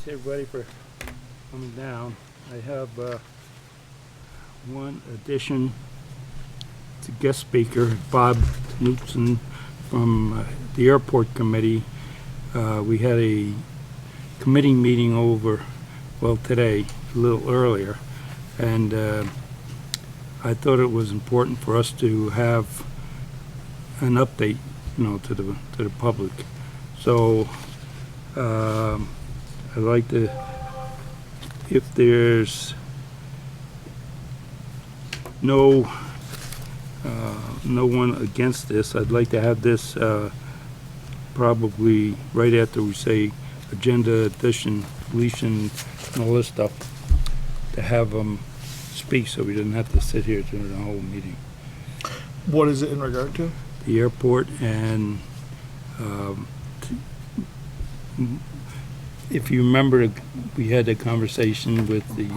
Thanks, everybody, for coming down. I have one addition to guest speaker, Bob Knutson from the Airport Committee. We had a committee meeting over, well, today, a little earlier, and I thought it was important for us to have an update, to the public. So I'd like to, if there's no one against this, I'd like to have this probably right after we say agenda addition, deletion, and all this stuff, to have them speak so we didn't have to sit here during the whole meeting. What is it in regard to? The airport, and if you remember, we had a conversation with the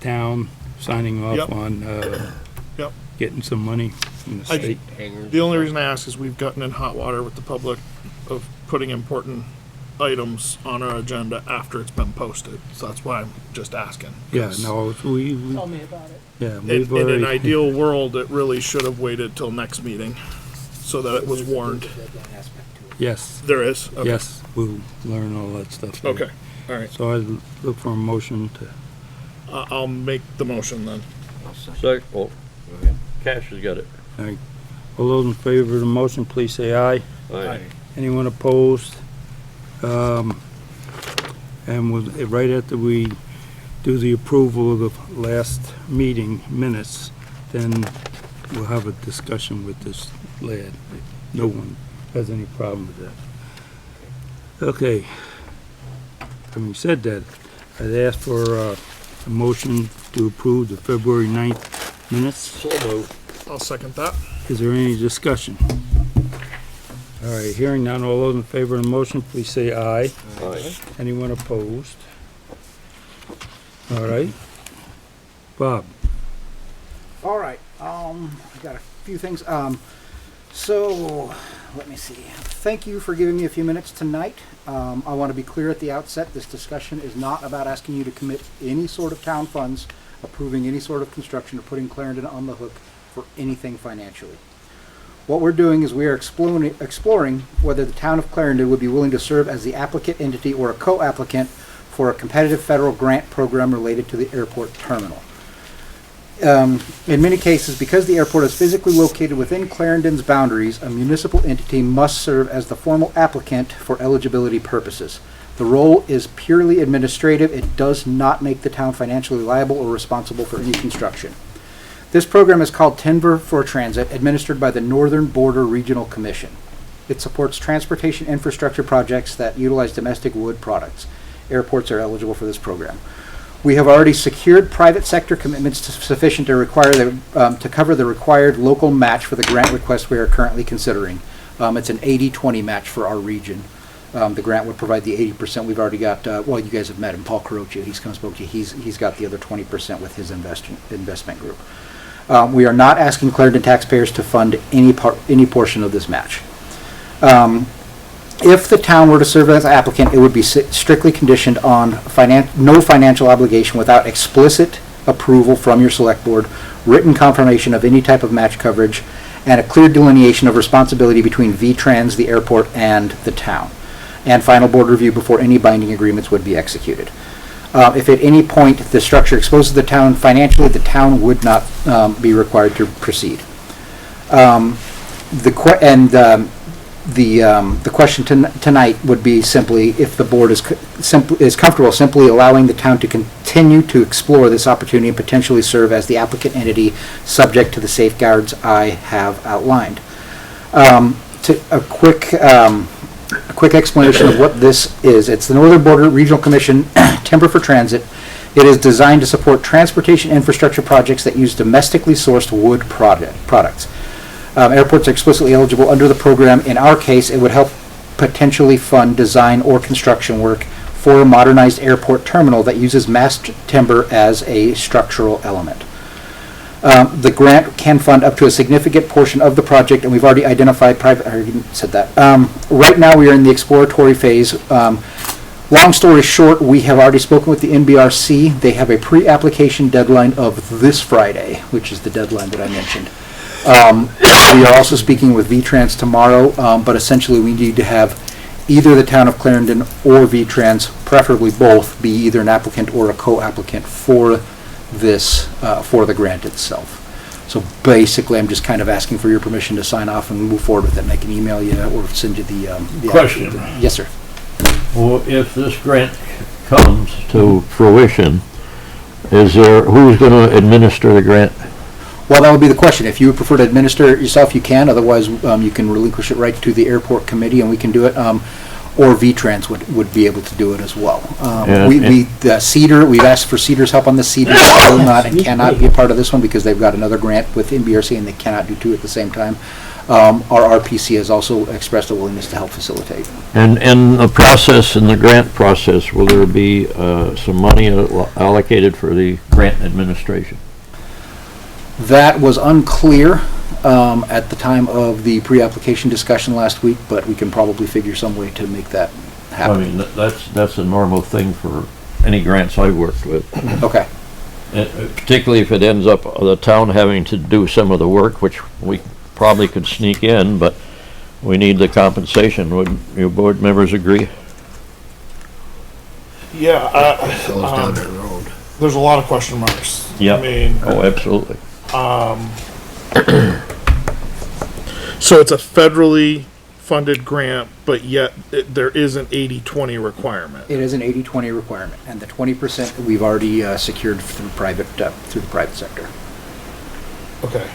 town signing off Yep. on Yep. getting some money from the state. The only reason I ask is we've gotten in hot water with the public of putting important items on our agenda after it's been posted. So that's why I'm just asking. Yeah, no, we Tell me about it. yeah, In, we've in an already, ideal world, it really should have waited till next meeting so that it was warned. yes, There is? Okay. yes, we'll learn all that stuff. Okay, all right. So I look for a motion to, I'll make the motion then. Second, oh, Cash has got it. all those in favor of the motion, please say aye. Aye. Anyone opposed? And right after we do the approval of the last meeting minutes, then we'll have a discussion with this lad. No one has any problem with that. Okay. Having said that, I'd ask for a motion to approve the February 9th minutes. So moved. I'll second that. Is there any discussion? All right, hearing none, all those in favor of the motion, please say aye. Aye. Anyone opposed? All right. Bob? All right, I got a few things. So, let me see. Thank you for giving me a few minutes tonight. I want to be clear at the outset, this discussion is not about asking you to commit any sort of town funds, approving any sort of construction, or putting Clarendon on the hook for anything financially. What we're doing is we are exploring whether the town of Clarendon would be willing to serve as the applicant entity or a co-applicant for a competitive federal grant program related to the airport terminal. In many cases, because the airport is physically located within Clarendon's boundaries, a municipal entity must serve as the formal applicant for eligibility purposes. The role is purely administrative. It does not make the town financially liable or responsible for any construction. This program is called Timber for Transit, administered by the Northern Border Regional Commission. It supports transportation infrastructure projects that utilize domestic wood products. Airports are eligible for this program. We have already secured private sector commitments sufficient to to cover the required local match for the grant request we are currently considering. It's an 80-20 match for our region. The grant would provide the 80%. We've already got, well, you guys have met him, Paul Carocchio. He's come and spoke to you. He's got the other 20% with his investment group. We are not asking Clarendon taxpayers to fund any portion of this match. If the town were to serve as applicant, it would be strictly conditioned on no financial obligation without explicit approval from your select board, written confirmation of any type of match coverage, and a clear delineation of responsibility between VTrans, the airport, and the town, and final board review before any binding agreements would be executed. If at any point the structure exposes the town financially, the town would not be required to proceed. The question tonight would be simply if the board is comfortable simply allowing the town to continue to explore this opportunity and potentially serve as the applicant entity subject to the safeguards I have outlined. A quick explanation of what this is. It's the Northern Border Regional Commission Timber for Transit. It is designed to support transportation infrastructure projects that use domestically sourced wood products. Airports are explicitly eligible under the program. In our case, it would help potentially fund design or construction work for a modernized airport terminal that uses massed timber as a structural element. The grant can fund up to a significant portion of the project, and we've already identified private. I already said that. Right now, we are in the exploratory phase. Long story short, we have already spoken with the NBRC. They have a pre-application deadline of this Friday, which is the deadline that I mentioned. We are also speaking with VTrans tomorrow, but essentially we need to have either the town of Clarendon or VTrans, preferably both, be either an applicant or a co-applicant for this, for the grant itself. So basically, I'm just kind of asking for your permission to sign off and move forward with it, and I can email you or send you the Question. Yes, sir. Well, if this grant comes to fruition, who's gonna administer the grant? Well, that would be the question. If you would prefer to administer it yourself, you can. Otherwise, you can relinquish it right to the airport committee, and we can do it. Or VTrans would be able to do it as well. Cedar, we've asked for Cedar's help on this. Cedar will not and cannot be a part of this one because they've got another grant with NBRC and they cannot do two at the same time. Our RPC has also expressed a willingness to help facilitate. And the process, in the grant process, will there be some money allocated for the grant administration? That was unclear at the time of the pre-application discussion last week, but we can probably figure some way to make that I happen. mean, that's a normal thing for any grants I've worked with. Okay. Particularly if it ends up the town having to do some of the work, which we probably could sneak in, but we need the compensation. Would your board members agree? Yeah, Goes down that road. there's a lot of question marks. Yeah. I mean, Oh, absolutely. so it's a federally funded grant, but yet there is an 80-20 requirement. It is an 80-20 requirement, and the 20% we've already secured through the private sector. Okay.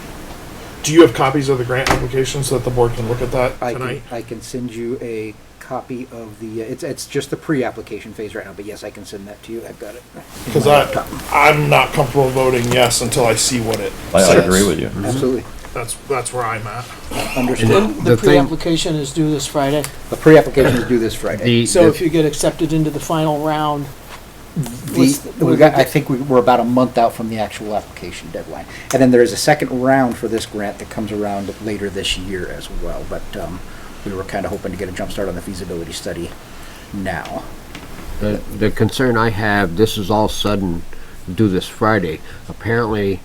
Do you have copies of the grant application so that the board can look at that tonight? I can send you a copy of the, it's just the pre-application phase right now, but yes, I can send that to you. I've got it. Because I'm not comfortable voting yes until I see what it I says. agree with you. Absolutely. That's where I'm at. Understood. And The the thing, pre-application is due this Friday, The pre-application is due this Friday. so if you get accepted into the final round, I think we're about a month out from the actual application deadline. And then there is a second round for this grant that comes around later this year as well, but we were kind of hoping to get a jump start on the feasibility study now. the concern I have, this is all sudden due this Friday. Apparently,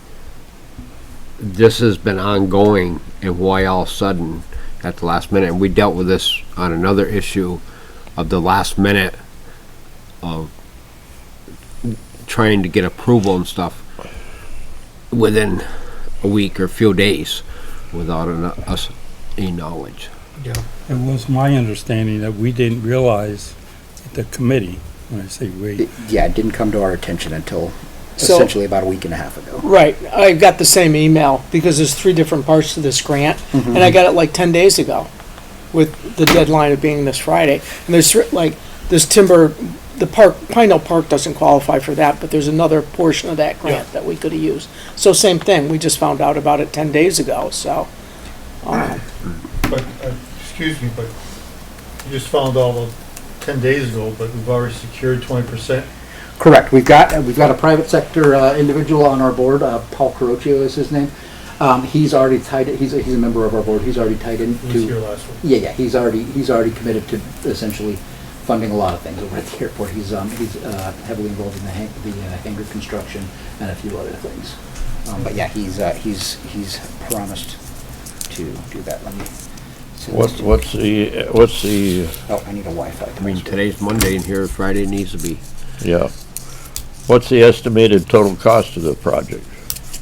this has been ongoing, and why all sudden at the last minute? And we dealt with this on another issue of the last minute of trying to get approval and stuff within a week or a few days without us any knowledge. Yeah. It was my understanding that we didn't realize that the committee, when I say we, Yeah, it didn't come to our attention until So- essentially about a week and a half ago. right, I got the same email, because there's 3 different parts to this grant, and I got it like 10 days ago, with the deadline of being this Friday. And there's like, this timber, the park, Pine Hill Park doesn't qualify for that, but there's another portion of that grant that we could have used. So same thing, we just found out about it 10 days ago, so. But, excuse me, but you just found out about 10 days ago, but we've already secured 20%. Correct. We've got a private sector individual on our board. Paul Carocchio is his name. He's already tied it. He's a member of our board. He's already tied He was here into. last week. Yeah. He's already committed to essentially funding a lot of things over at the airport. He's heavily involved in the hangar construction and a few other things. But yeah, he's promised to do that. Let me. send this to you. What's the, Oh, I need a Wi-Fi. I mean, today's Monday and here Friday needs to be. yeah, what's the estimated total cost of the project?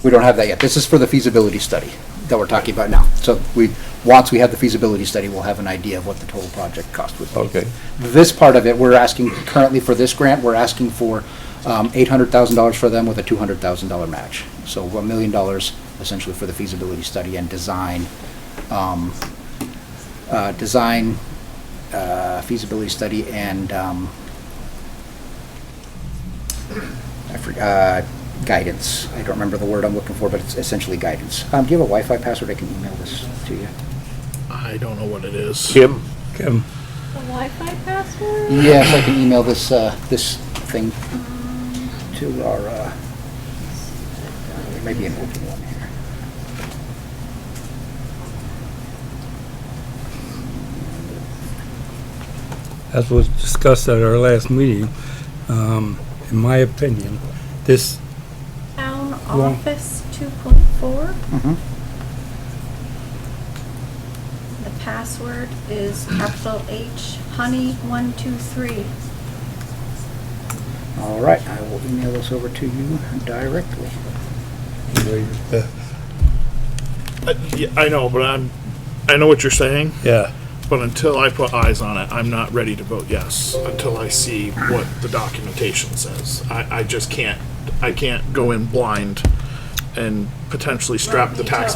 We don't have that yet. This is for the feasibility study that we're talking about now. So once we have the feasibility study, we'll have an idea of what the total project cost would be. Okay. This part of it, we're asking, currently for this grant, we're asking for $800,000 for them with a $200,000 match. So $1 million essentially for the feasibility study and design, feasibility study and guidance. I don't remember the word I'm looking for, but it's essentially guidance. Do you have a Wi-Fi password? I can email this to you. I don't know what it is. Kim? Kevin, The Wi-Fi password? Yes, I can email this this thing to our. There may be an open one here. as was discussed at our last meeting, in my opinion, this, Town Well- Office 2.4. Mhm. The password is capital H, honey 123. All right, I will email this over to you directly. Yeah, I know, but I know what you're saying, yeah, but until I put eyes on it, I'm not ready to vote yes until I see what the documentation says. I just can't, I can't go in blind and potentially strap the tax,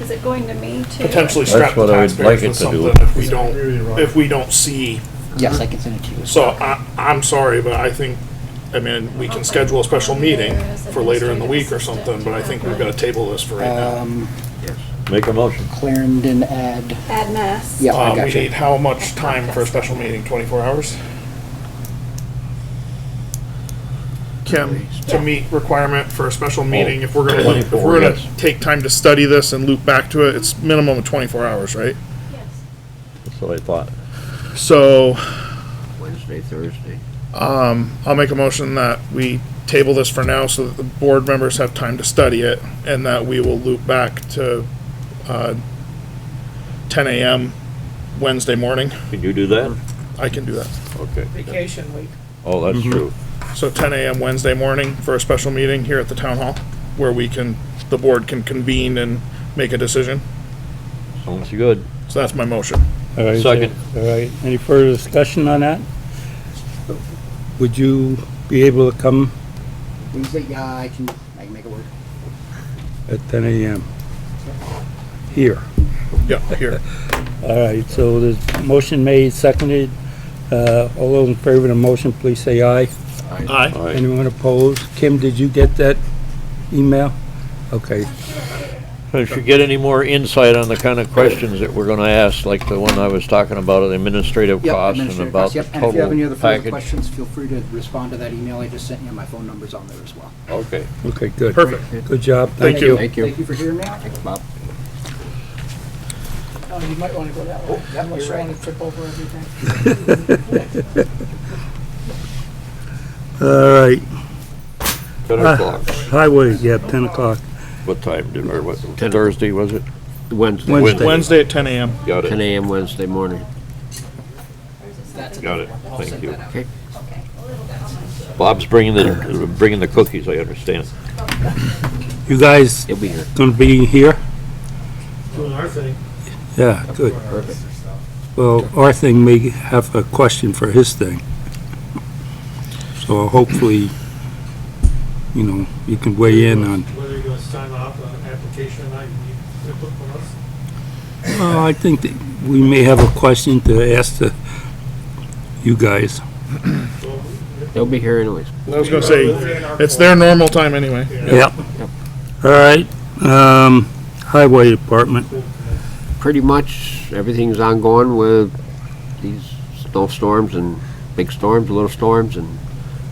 Is it going to me too? potentially That's strap the what I would like taxpayers it with to do. something if we don't see. Yes, I can send it to you. So I'm sorry, but I think, I mean, we can schedule a special meeting for later in the week or something, but I think we've got to table this for right now. Make a motion. Clarendon ad. Add mass. Yeah, I We got you. need how much time for a special meeting? 24 hours? Kim, to meet requirement for a special meeting, if we're gonna, if 24, we're gonna yes. take time to study this and loop back to it, it's minimum of 24 hours, right? Yes. That's what I thought. So, Wednesday, Thursday. I'll make a motion that we table this for now so that the board members have time to study it, and that we will loop back to, 10 a.m. Wednesday morning. Can you do that? I can do that. Okay. Vacation week. Oh, that's true. So 10 a.m. Wednesday morning for a special meeting here at the town hall, where the board can convene and make a decision. Sounds good. So that's my motion. all right. Second. All right, any further discussion on that? Would you be able to come Wednesday, yeah, I can make it work. at 10 a.m. here? Yeah, here. All right, so there's motion made, seconded. All those in favor of the motion, please say aye. Aye. All right. Anyone opposed? Kim, did you get that email? Okay, If you get any more insight on the kind of questions that we're gonna ask, like the one I was talking about, the administrative Yep, costs and administrative about costs, the yep. And if you have any other total further package. questions, feel free to respond to that email I just sent you. My phone number's on there as well. Okay. okay, good. Perfect. Good job. Thank you. Thank you. Thank you for hearing me out. Thanks, Bob. Oh, you might want to go that way. yep, Unless you're you right. want to trip over everything. All right, 10 o'clock. highway, yeah, 10 o'clock. What time did, or what, Thursday, was it? Wednesday. Wednesday. Wednesday at 10 a.m. Got 10 it. a.m. Wednesday morning. Got it. Thank you. Okay. Bob's bringing the cookies, I understand. You guys He'll be here. gonna be here? Doing our thing. Yeah, good. Perfect. Well, our thing may have a question for his thing. So hopefully, you know, you can weigh in on, Whether you're gonna sign off on an application or not, you need input from us. I think that we may have a question to ask you guys. So, He'll be here anyways. I was gonna say, it's their normal time anyway. Yep. All right, highway department. Pretty much everything's ongoing with these snowstorms and big storms, little storms and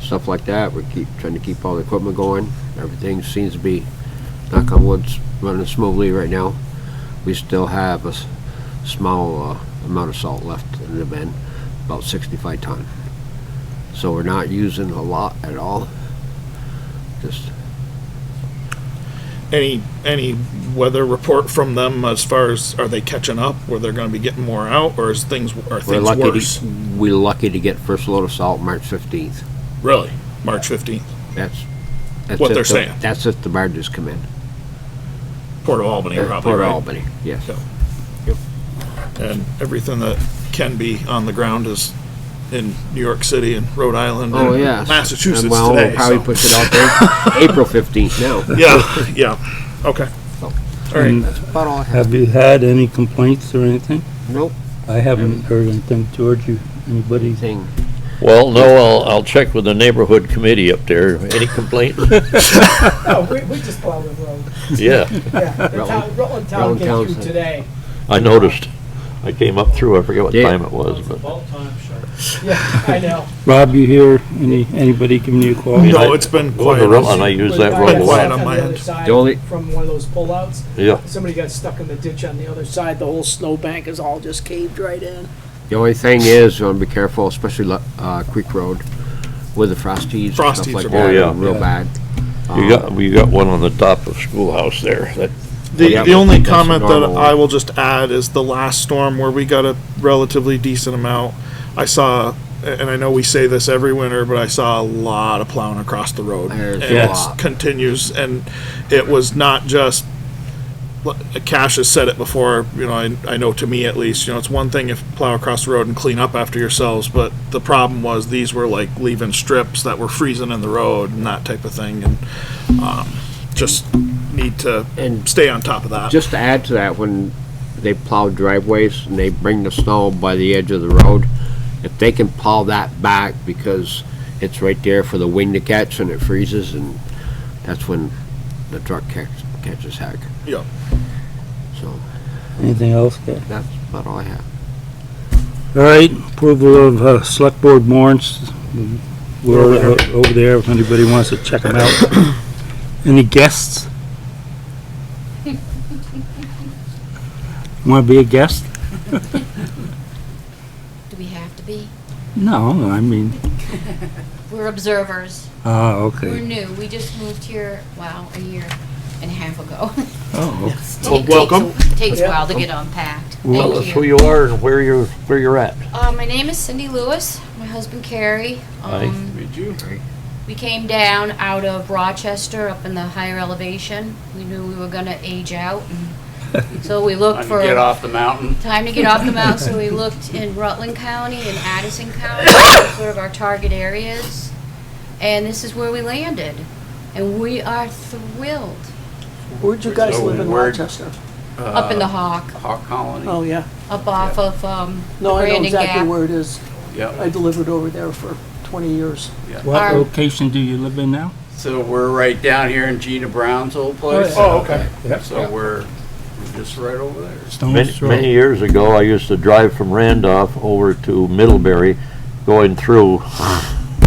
stuff like that. We keep trying to keep all the equipment going. Everything seems to be, knock on wood, running smoothly right now. We still have a small amount of salt left in the bin, about 65 ton. So we're not using a lot at all. Just Any weather report from them as far as, are they catching up, where they're gonna be getting more out, or is things we're worse? lucky to get first load of salt March 15th. Really? March 15th? That's What if they're the- saying. That's if the barges come in. Port of Albany probably, Port of right? Albany, yes. And everything that can be on the ground is in New York City and Rhode Island Oh, and yeah. Massachusetts Well, today. we'll probably so- push it out there April 15th now. Yeah, okay. All right. And About all I have. have you had any complaints or anything? Nope. I haven't heard anything, George. Anybody? Anything. Well, no, I'll check with the neighborhood committee up there. Any complaints? Oh, we just plowed the road. Yeah, Yeah, Rutland Town Rutland came Town's through it. today. I noticed. I came up through, I forget what Yeah. time it was, It's but about time, sure. Yeah, I know. Rob, you hear anybody giving you a call? No, it's been going quiet. to Rutland, I use that I road got a quiet stuck lot. on my the other end. side The only- From one of those pullouts. Yeah, Somebody got stuck in the ditch on the other side. The whole snowbank is all just caved right in. The only thing is, you wanna be careful, especially, Creek Road, with the frosties and stuff Frosties like are that, bad. are real bad. We got one on the top of schoolhouse there that, Yeah, The only that's comment that normal. I will just add is the last storm where we got a relatively decent amount. I saw, and I know we say this every winter, but I saw a lot of plowing across the road. There's And a it lot. continues, and it was not just, Cash has said it before, you know, I know to me at least, you know, it's one thing if plow across the road and clean up after yourselves, but the problem was these were like leaving strips that were freezing in the road and that type of thing, and, just need to And stay on top of that. just to add to that, when they plow driveways and they bring the snow by the edge of the road, if they can plow that back because it's right there for the wind to catch and it freezes, and that's when the truck catches heck. Yeah. So Anything else? Yeah. that's about all I have. All right, approval of select board warrants. We're over there if anybody wants to check them out. Any guests? Want to be a guest? Do we have to be? No, I mean, We're observers. We're okay. new. We just moved here, wow, a year and a half ago. Oh, Welcome. Takes a while to get unpacked. tell Thank us who you. you are and where you're at. My name is Cindy Lewis, my husband Carrie. Hi. We came down out of Rochester up in the higher elevation. We knew we were gonna age out, and so we looked for. Get off the mountain. Time to get off the mountain, so we looked in Rutland County and Addison County, sort of our target areas. And this is where we landed. And we are thrilled. Where'd you guys So live in where- Rochester? Up in the Hawk, Hawk Colony. Oh, yeah. up off of, No, I know Brandon exactly Gap. where it is. I Yep. delivered over there for 20 years. what Our- location do you live in now? So we're right down here in Gina Brown's old place. Oh, okay. So we're just right over there. Stone's Many Throw. years ago, I used to drive from Randolph over to Middlebury, going through,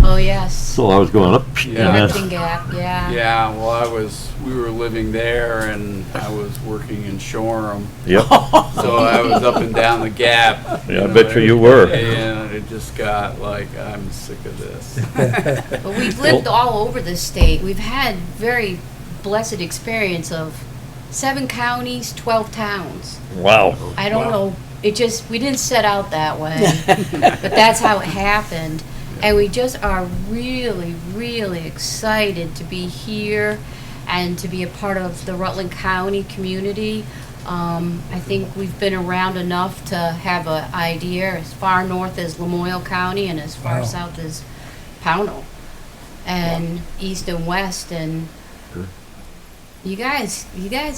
Oh, yes. so I was going up. Yeah. and then- Brandon Gap, yeah. Yeah, well, we were living there and I was working in Shoreham. Yep, So I was up and down the gap. Yeah, I bet you you were. And it just got like, I'm sick of this. But we've lived all over the state. We've had very blessed experience of 7 counties, 12 towns. wow. I don't know, we didn't set out that way, but that's how it happened. And we just are really, really excited to be here and to be a part of the Rutland County community. I think we've been around enough to have an idea as far north as Lamoille County and as far Wow. south as Pownell and east and west, and you guys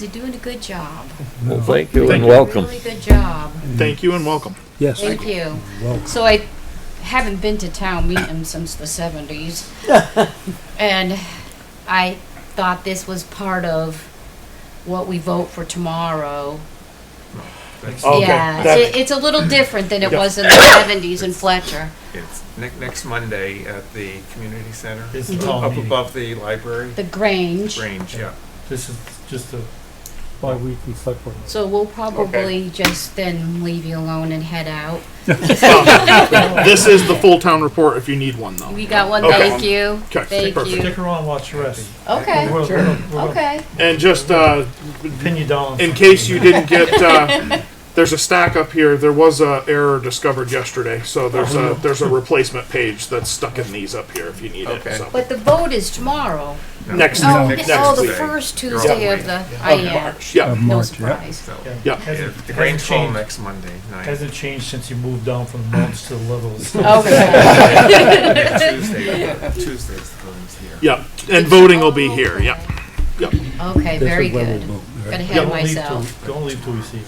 are doing a good job. Well, thank you and Thank you. welcome. Really good job. Thank you and welcome. Yes. Thank you. Welcome. So I haven't been to town meeting since the 70s. And I thought this was part of what we vote for tomorrow. Okay. Yeah, that- it's a little different than it Yeah. was in the 70s in Fletcher. It's next Monday at the community center, It's a town up meeting. above the library. The Grange. Range, yeah. This is just a bi-weekly select board. So we'll probably just then leave you alone and head out. This is the full town report if you need one though. We got one, Okay. thank you. Okay, Thank perfect. you. Stick around, watch the rest. Okay, We're gonna okay. And just, pin you down. in case you didn't get, there's a stack up here. There was a error discovered yesterday, so there's a replacement page that's stuck in these up here if you need it. Okay. So But the vote is tomorrow. next, Oh, next oh, the week. first Tuesday of the, I am. Yeah. Of No March, yeah. surprise. So, Yeah. yeah, Hasn't- the Grange hasn't Hall changed. next Monday night. Hasn't changed since you moved down from the mountains to the levels. Okay. Tuesday's the voting's here. Yeah, and voting will be here. Yeah. Okay, This very is where we good. vote, right? Got ahead Don't of leave till- myself. Don't leave till we see.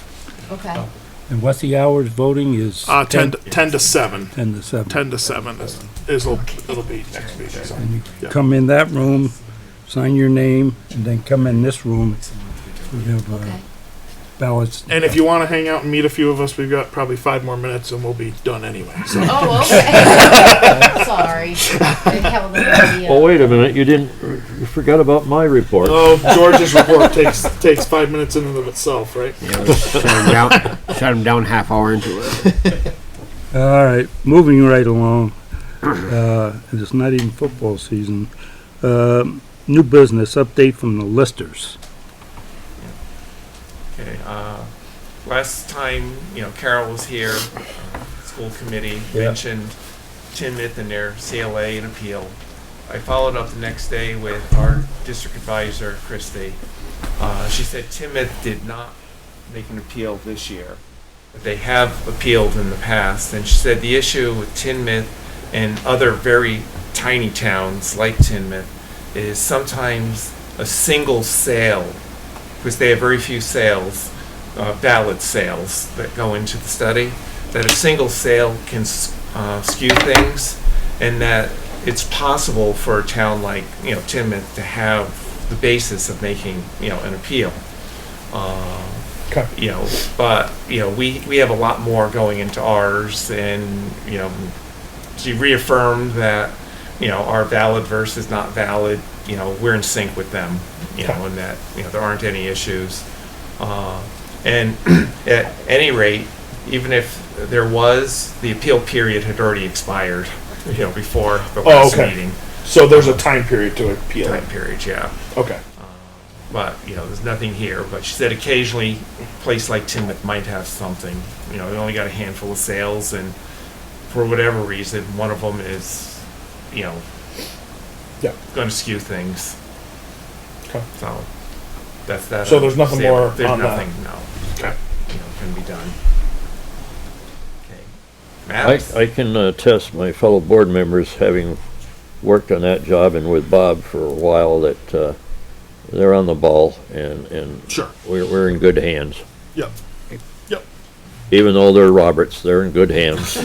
Okay. And what's the hours voting is? 10 to 7. 10 to 7. 10 to 7 it'll be next week. So. And you Yeah. come in that room, sign your name, and then come in this room. We have Okay. ballots. And if you want to hang out and meet a few of us, we've got probably 5 more minutes and we'll be done anyway. So. Oh, okay. Sorry. I held the, Oh, wait a minute, you forgot about my report. Oh, George's report takes 5 minutes in and of itself, right? Shut him down half hour into it. All right, moving right along. It's not even football season. New business update from the listers. Okay, last time, Carol was here, school committee Yeah. mentioned Tinmouth and their CLA and appeal. I followed up the next day with our district advisor, Christie. She said Tinmouth did not make an appeal this year, but they have appealed in the past. And she said the issue with Tinmouth and other very tiny towns like Tinmouth is sometimes a single sale, because they have very few sales, valid sales that go into the study, that a single sale can skew things, and that it's possible for a town like, Tinmouth to have the basis of making, an appeal. Okay. But, we have a lot more going into ours, and, she reaffirmed that, our valid versus not valid, we're in sync with them, and that, there aren't any issues. And at any rate, even if there was, the appeal period had already expired, before the last meeting. So there's a time period to appeal Time it. period, yeah. Okay. But, there's nothing here. But she said occasionally a place like Tinmouth might have something. They only got a handful of sales, and for whatever reason, one of them is, Yeah. going to skew things. Okay. So that's that. So there's nothing more There's on that? nothing, no, Okay. can be done. Okay. Maps? I can attest, my fellow board members, having worked on that job and with Bob for a while, that they're on the ball, and Sure. we're in good hands. Yep. Yep. Even though they're Roberts, they're in good hands.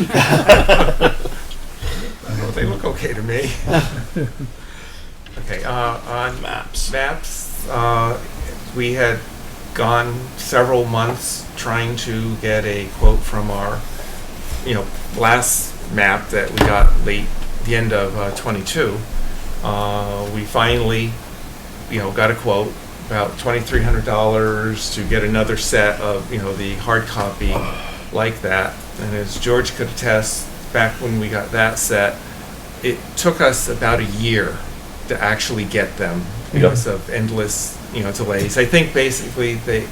Well, they look okay to me. Okay, on Maps. we had gone several months trying to get a quote from our, last map that we got late, the end of 22. We finally, got a quote, about $2,300 to get another set of, the hard copy like that. And as George could attest, back when we got that set, it took us about a year to actually get them because of endless, delays. I think basically they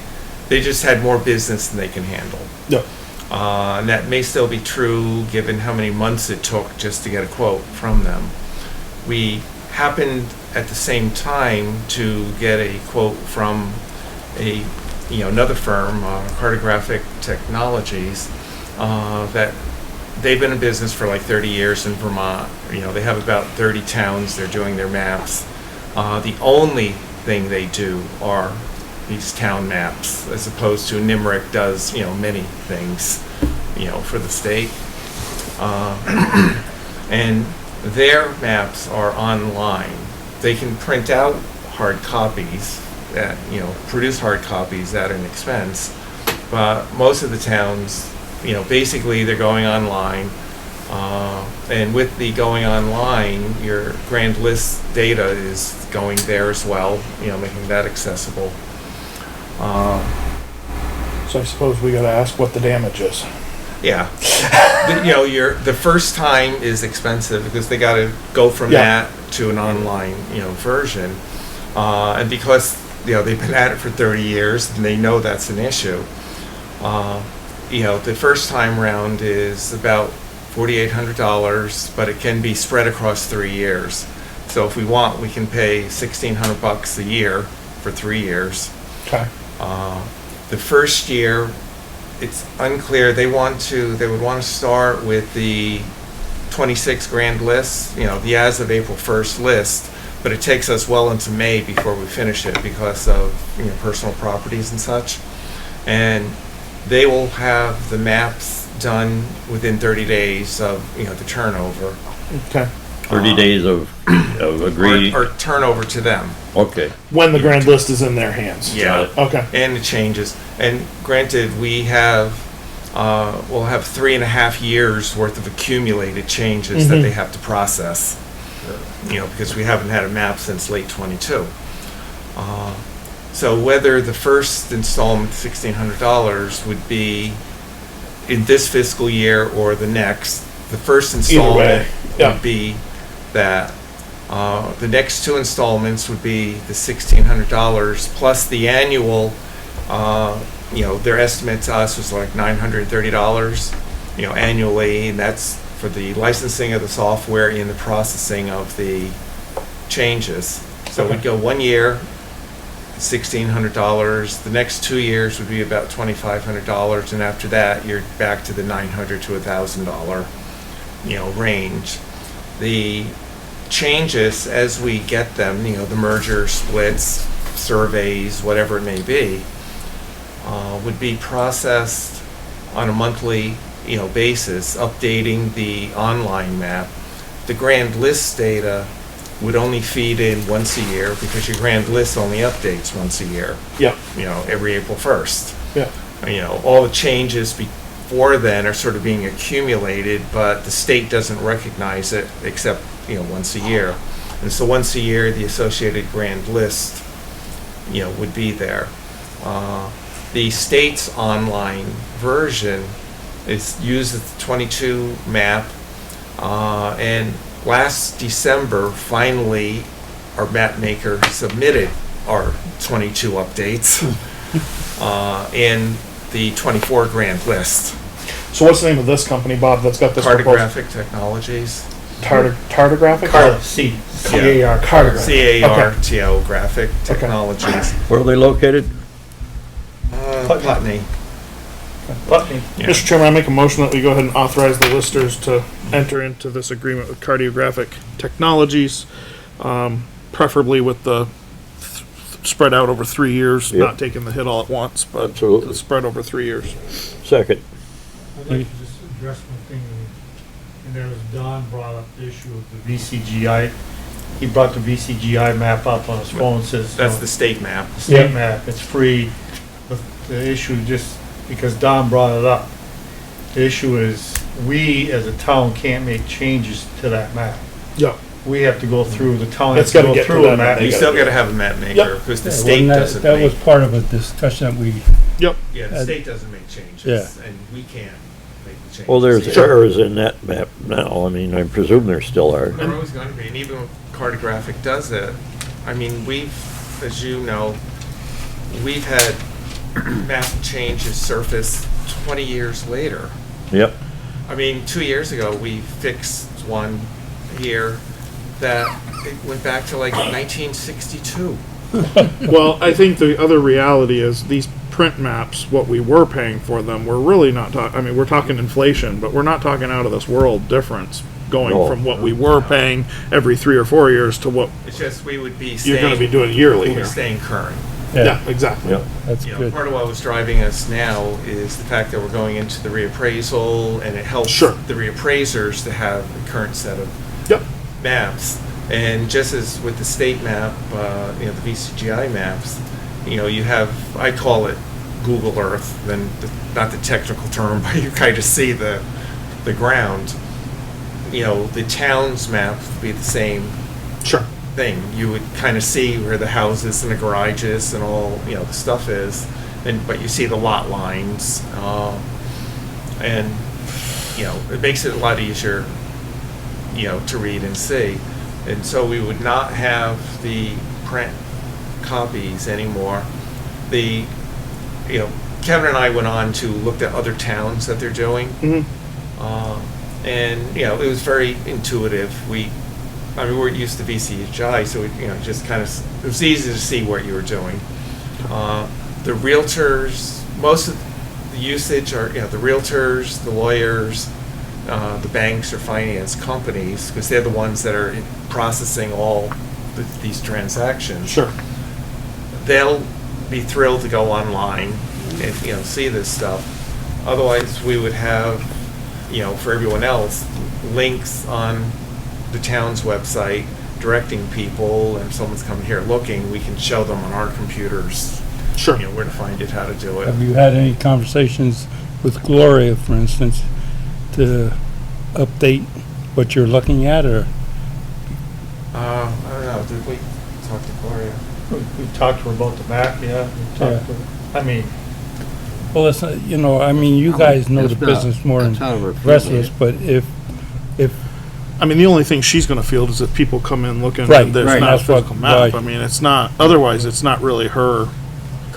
just had more business than they can handle. Yep. And that may still be true given how many months it took just to get a quote from them. We happened at the same time to get a quote from another firm, Cartographic Technologies, that they've been in business for like 30 years in Vermont. They have about 30 towns they're doing their maps. The only thing they do are these town maps, as opposed to NIMRIC does, many things, for the state. And their maps are online. They can print out hard copies that, produce hard copies at an expense. But most of the towns, basically they're going online. And with the going online, your grand list data is going there as well, making that accessible. So I suppose we gotta ask what the damage is. Yeah. The first time is expensive because they got to go from Yeah. that to an online, version. And because, they've been at it for 30 years and they know that's an issue. The first time round is about $4,800, but it can be spread across 3 years. So if we want, we can pay $1,600 a year for 3 years. Okay. The first year, it's unclear. They would want to start with the 26 grand list, the as of April 1st list, but it takes us well into May before we finish it because of, personal properties and such. And they will have the maps done within 30 days of, the turnover. Okay. 30 days of agree, Or turnover to them. okay. When the grand list is in their hands. Yeah. Okay. And it changes. And granted, we'll have 3.5 years worth of accumulated changes that they have to process, because we haven't had a map since late 22. So whether the first installment, $1,600, would be in this fiscal year or the next. The first way, installment yeah. would be that. The next two installments would be the $1,600 plus the annual, their estimate to us was like $930, annually, and that's for the licensing of the software and the processing of the changes. So we'd go 1 year, $1,600. The next 2 years would be about $2,500, and after that, you're back to the $900 to $1,000, range. The changes as we get them, the merger, splits, surveys, whatever it may be, would be processed on a monthly, basis, updating the online map. The grand list data would only feed in once a year because your grand list only updates once a year. Yeah. Every April 1st. Yeah. All the changes before then are sort of being accumulated, but the state doesn't recognize it except once a year. And so once a year, the associated grand list, would be there. The state's online version is used as the 22 map. And last December, finally, our map maker submitted our 22 updates and the 24 grand list. So what's the name of this company, Bob, that's got this proposal? Cartographic Technologies. Tartographic? C-A-R. Cartographic. C-A-R-T-O Graphic Technologies. Where are they located? Putney. Yeah. Mr. Chairman, I make a motion that we go ahead and authorize the listers to enter into this agreement with Cartographic Technologies, preferably with the spread out over 3 years, Yep. not taking the hit all at once, but Absolutely. the spread over 3 years. Second. I'd like to just address one thing, and there was Don brought up the issue of the VCGI. He brought the VCGI map up on his phone, says. That's the state map. State map, it's free, but the issue just, because Don brought it up, the issue is, we as a town can't make changes to that map. Yeah. We have to go through, the town It's has to gotta go get through to a that, map. You still gotta have a map maker, Yep. because the Yeah, state wasn't doesn't that was make, part of a discussion that we, Yep. yeah, the state doesn't make changes, Yeah. and we can't make the changes. Well, there's Sure. errors in that map now. I mean, I presume there still are. There always going to be, and even when Cartographic does it, I mean, we've, as you know, we've had map changes surface 20 years later. Yep. I mean, 2 years ago, we fixed one here that it went back to like 1962. Well, I think the other reality is these print maps, what we were paying for them, we're really not talking, I mean, we're talking inflation, but we're not talking out of this world difference going No. from what we were paying every 3 or 4 years to what It's just we would be you're staying, going to be doing yearly we'll be here. staying current. Yeah, exactly. Yep. that's You know, good. part of what was driving us now is the fact that we're going into the reappraisal, and it helps Sure. the reappraisers to have a current set of Yep. maps. And just as with the state map, the VCGI maps, you have, I call it Google Earth, then not the technical term, but you kind of see the ground. The town's map would be the same Sure. thing. You would kind of see where the houses and the garages and all, the stuff is, but you see the lot lines, and, it makes it a lot easier, to read and see. And so we would not have the print copies anymore. Kevin and I went on to look at other towns that they're doing. Mm-hmm. And, it was very intuitive. We we're used to VCHI, so just kind of, it was easy to see what you were doing. The realtors, most of the usage are, the realtors, the lawyers, the banks or finance companies, because they're the ones that are processing all these transactions. Sure. They'll be thrilled to go online and, see this stuff. Otherwise, we would have, for everyone else, links on the town's website directing people, and if someone's coming here looking, we can show them on our computers, Sure. where to find it, how to do it. Have you had any conversations with Gloria, for instance, to update what you're looking at, or? I don't know, did we talk to Gloria? We talked to her about the map, yeah. We talked to her. I mean, Well, it's, you know, I mean, you guys know the It's not- business more than that's how we're the rest of feeling us, but if, I mean, the only thing she's gonna field is if people come in looking Right, at this, right, not a that's what- physical map. right. I mean, it's not, otherwise, it's not really her,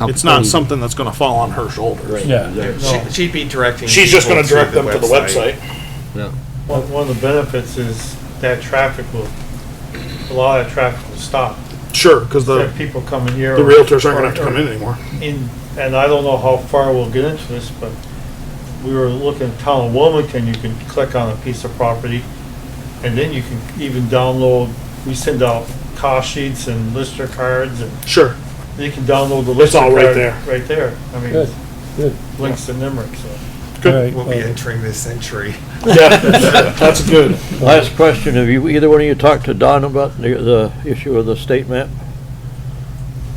it's not something that's gonna fall on her shoulders. yeah. She'd be directing. She's just people gonna direct them to the website. Yeah. One of the benefits is that traffic will, a lot of that traffic will stop. Sure, because the Have people coming here. realtors aren't gonna have to come in anymore. And I don't know how far we'll get into this, but we were looking at Town of Wilmington, you can click on a piece of property, and then you can even download, we send out cost sheets and lister cards, and Sure. you can download the lister all card. right there. Right there. I mean, Good, good. links to Limerick, so. Good. All right, We'll be entering this century. Yeah, that's good. Last question, have you, either one of you talked to Don about the issue of the state map?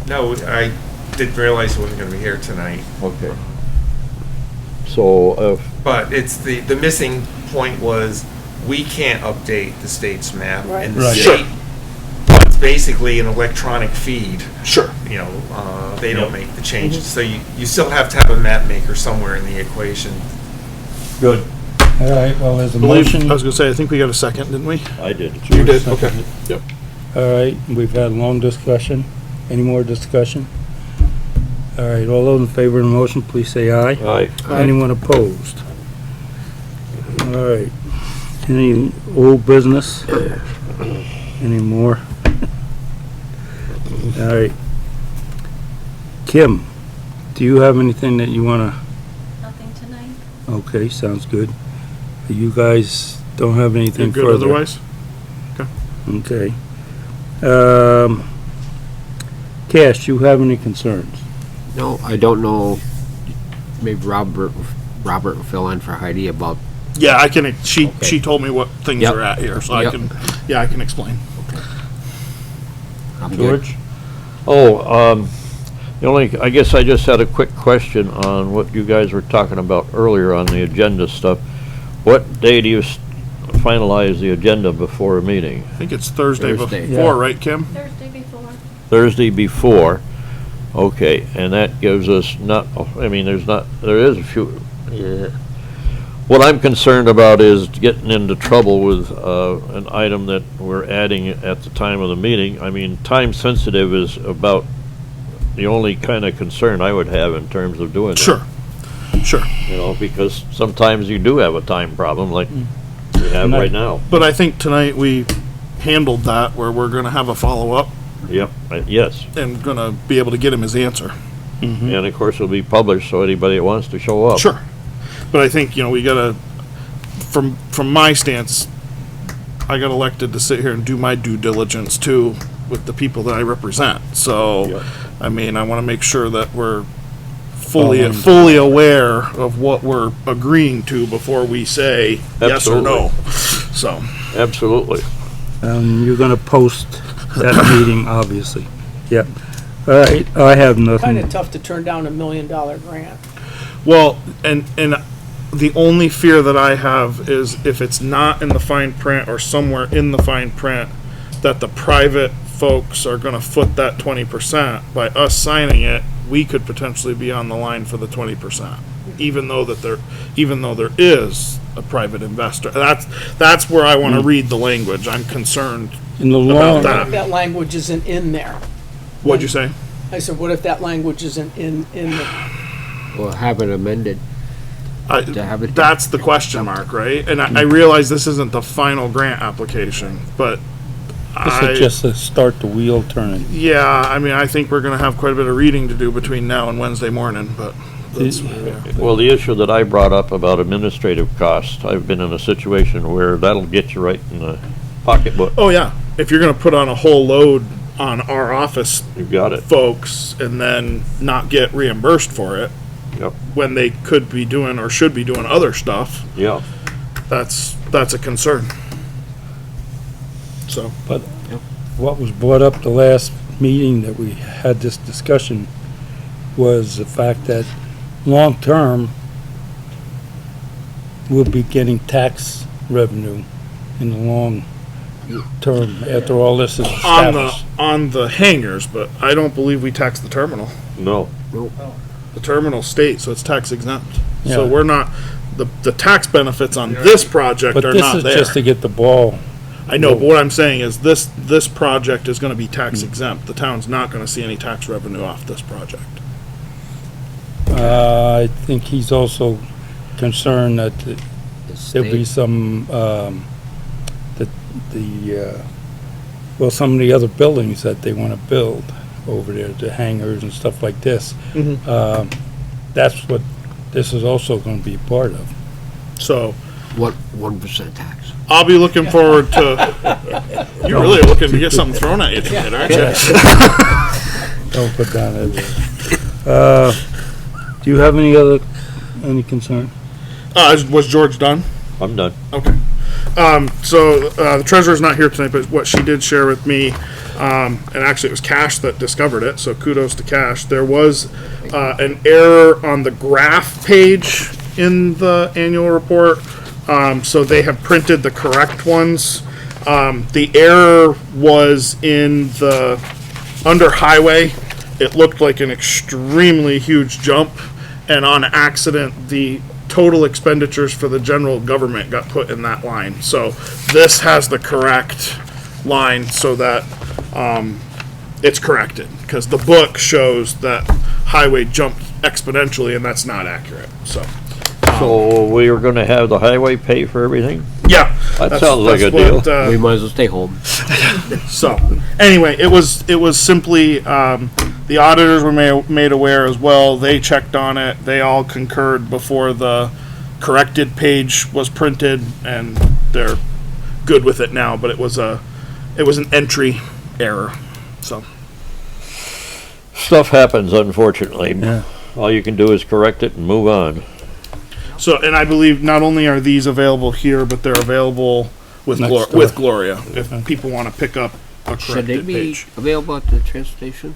No, I didn't realize he wasn't gonna be here tonight. Okay. So, But it's the missing point was, we can't update the state's map. Right. And the Right. state, it's basically an electronic feed, Sure. you know, they don't make the changes. So you still have to have a map maker somewhere in the equation. good. All right, well, there's a I motion. was gonna say, I think we got a second, didn't we? I did. You did, okay. Yep. All right, we've had a long discussion. Any more discussion? All right, all those in favor of the motion, please say aye. Aye. Anyone opposed? All right. Any old business? Any more? All right. Kim, do you have anything that you wanna, Nothing tonight? okay, sounds good. You guys don't have You anything good further? otherwise? Okay. Cash, you have any concerns? No, I don't know, maybe Robert will fill in for Heidi about, Yeah, I can, she told me what things Yep. are at here, so I Yep. can, I can explain. I'm good. George? Oh, the only, I guess I just had a quick question on what you guys were talking about earlier on the agenda stuff. What day do you finalize the agenda before a meeting? I think it's Thursday Thursday. before, Yeah. right, Kim? Thursday before. Thursday before, okay, and that gives us not, I mean, there is a few, yeah. What I'm concerned about is getting into trouble with, an item that we're adding at the time of the meeting. I mean, time sensitive is about the only kind of concern I would have in terms of doing that. Sure, sure. You know, because sometimes you do have a time problem like we have right now. But I think tonight we handled that where we're gonna have a follow-up Yep, yes. and gonna be able to get him his answer. Mm-hmm. And of course it'll be published so anybody that wants to show up. Sure. But I think, we gotta, from my stance, I got elected to sit here and do my due diligence too with the people that I represent. So, Yeah. I mean, I wanna make sure that we're fully Following. aware of what we're agreeing to before we say yes or no. So, Absolutely. You're gonna post that meeting, obviously. Yep. All right, I have Kinda nothing. tough to turn down $1 million grant. well, and the only fear that I have is if it's not in the fine print or somewhere in the fine print, that the private folks are gonna foot that 20%. By us signing it, we could potentially be on the line for the 20%, even though there is a private investor. That's where I wanna read the language. I'm concerned. In the about long, that. What if that language isn't in there? What'd you say? I said, what if that language isn't in the, We'll have it amended. To have it- That's the question mark, right? And I realize this isn't the final grant application, but this is just to start the wheel turning. yeah, I mean, I think we're gonna have quite a bit of reading to do between now and Wednesday morning, but that's, Well, the issue that I brought up about administrative costs, I've been in a situation where that'll get you right in the pocketbook. oh yeah, if you're gonna put on a whole load on our office You've got it. folks and then not get reimbursed for it Yep. when they could be doing or should be doing other stuff, Yeah. that's a concern. So, But what was brought up the last meeting that we had this discussion was the fact that long-term, we'll be getting tax revenue in the long term after all this is established. on the hangars, but I don't believe we tax the terminal. No. The terminal state, so it's tax exempt. So Yeah. we're not, the tax benefits on this project But are this not is there. just to get the ball. I know, but what I'm saying is this project is gonna be tax exempt. The town's not gonna see any tax revenue off this project. I think he's also concerned that The there'll be state- some, well, some of the other buildings that they want to build over there, the hangars and stuff like this. That's what this is also going to be a part of. So, What, 1% tax? I'll be looking forward to, you're really looking to get something thrown at you tonight, aren't you? Don't put down that. Do you have any concern? Was George done? I'm done. Okay. So the treasurer's not here tonight, but what she did share with me, and actually it was Cash that discovered it, so kudos to Cash. There was an error on the graph page in the annual report. So they have printed the correct ones. The error was in the, under highway, it looked like an extremely huge jump, and on accident, the total expenditures for the general government got put in that line. So this has the correct line so that it's corrected, because the book shows that highway jumped exponentially, and that's not accurate. So So we are gonna have the highway pay for everything? yeah, That sounds like a deal. We might as well stay home. So, anyway, it was simply, the auditors were made aware as well. They checked on it. They all concurred before the corrected page was printed, and they're good with it now, but it was an entry error. So, Stuff happens, unfortunately. Yeah. All you can do is correct it and move on. and I believe not only are these available here, but they're available with Next door. with Gloria, if people want to pick up a Should they corrected be page. available at the transfer station?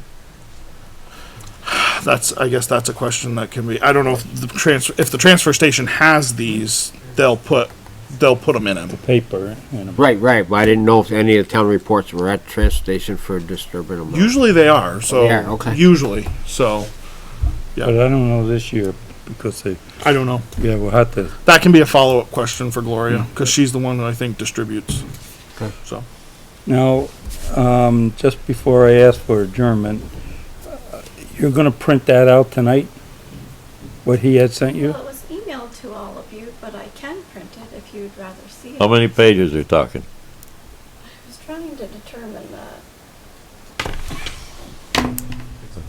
I guess that's a question that can be, I don't know if the transfer station has these, they'll put them in them. Paper and Right, but I didn't know if any of the town reports were at the transfer station for disturbing them. Usually they are, so. Yeah, okay. Usually, so, but I don't know this year because they, I don't know. yeah, we'll have to. That can be a follow-up question for Gloria, because she's the one that I think distributes. Okay. So, Now, just before I ask for adjournment, you're gonna print that out tonight? What he had sent you? Well, it was emailed to all of you, but I can print it if you'd rather see it. How many pages are you talking? I was trying to determine that.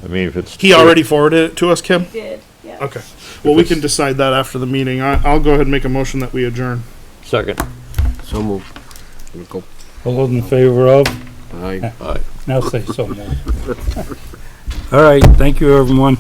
I mean, if it's. he already forwarded it to us, Kim? Did, yeah. Okay. Well, we can decide that after the meeting. I'll go ahead and make a motion that we adjourn. Second. So moved. We'll go. All those in favor of? Aye. Now say so more. All right, thank you, everyone.